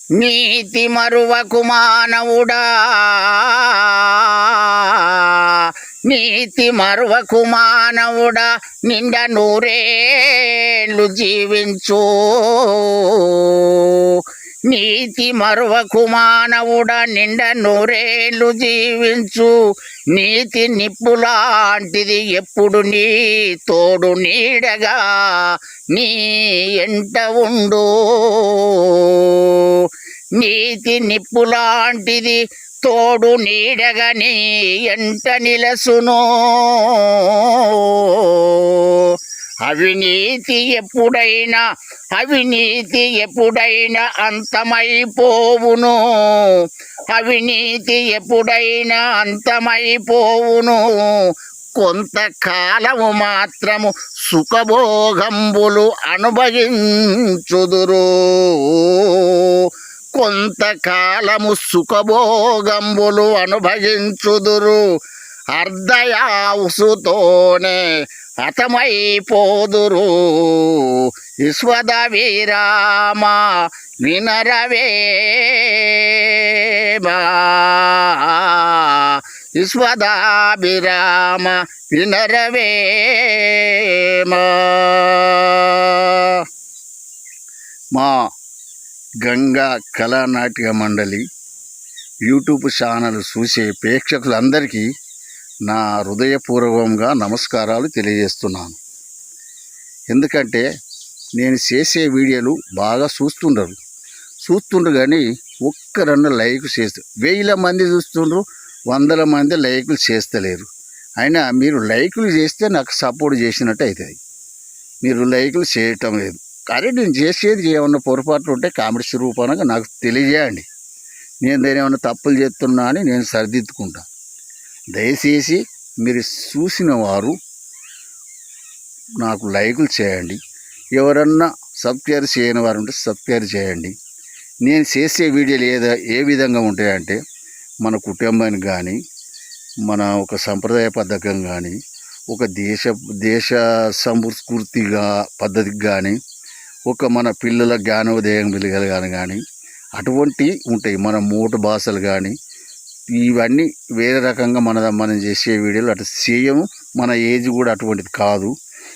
నీతి మరువకు మానవుడా, నీతి మరువకు మానవుడా, నిండ నూరేళ్ళు జీవించు. నీతి మరువకు మానవుడా, నిండ నూరేళ్ళు జీవించు. నీతి నిప్పులాంటిది ఎప్పుడు నీ తోడు నీడగా నీ ఎంట ఉండు. నీతి నిప్పులాంటిది తోడు నీడగా నీ ఎంట నిలసును. అవినీతి ఎప్పుడైనా అంతమైపోవును. అవినీతి ఎప్పుడైనా అంతమైపోవును. కొంతకాలము మాత్రము సుఖభోగంబులు అనుభవించుదురు. కొంతకాలము సుఖభోగంబులు అనుభవించుదురు. అర్ధయాసుతోనే హతమైపోదురు. విశ్వద విరామ వినరవేమా, విశ్వదాభిరామ వినరవేమా. మా గంగా కళానాట్య మండలి యూట్యూబ్ ఛానల్ చూసే ప్రేక్షకులందరికీ నా హృదయపూర్వకంగా నమస్కారాలు తెలియజేస్తున్నాను. ఎందుకంటే నేను చేసే వీడియోలు బాగా చూస్తుండ్రు కానీ ఒక్కరన్నా లైక్ చేస్తారు. 1000 మంది చూస్తుండ్రు, 100 మంది లైకులు చేస్తలేరు. అయినా మీరు లైకులు చేస్తే నాకు సపోర్ట్ చేసినట్టు అవుతుంది. మీరు లైకులు చేయటం లేదు. కానీ నేను చేసేది ఏమన్నా పొరపాట్లు ఉంటే కామెంట్స్ రూపంగా నాకు తెలియజేయండి. నేను దాని ఏమన్నా తప్పులు చేస్తున్నా అని నేను సరిదిద్దుకుంటా. దయచేసి మీరు చూసిన వారు నాకు లైకులు చేయండి. ఎవరన్నా సబ్స్క్రైబ్ చేయని వారు ఉంటే సబ్స్క్రైబ్ చేయండి. నేను చేసే వీడియోలు ఏ విధంగా ఉంటాయంటే మన కుటుంబానికి కానీ, మన ఒక సంప్రదాయ పద్ధకం కానీ, ఒక దేశ సంస్కృతిగా పద్ధతికి కానీ, ఒక మన పిల్లల జ్ఞానోదయం వెలగాలి కానీ అటువంటి ఉంటాయి. మన మూట భాషలు కానీ ఇవన్నీ వేరే రకంగా మనం చేసే వీడియోలు అటు చేయము. మన ఏజ్ కూడా అటువంటిది కాదు.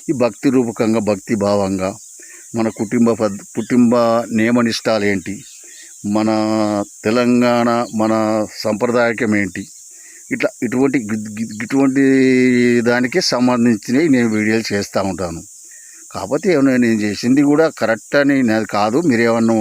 ఈ భక్తి రూపకంగా, భక్తి భావంగా మన కుటుంబ నియమనిష్టాలు ఏంటి, మన తెలంగాణ మన సంప్రదాయకం ఏంటి, ఇటువంటి దానికి సంబంధించినవి నేను వీడియోలు చేస్తూ ఉంటాను. కాకపోతే ఏమన్నా నేను చేసింది కూడా కరెక్ట్ అని నాది కాదు. మీరేమన్నా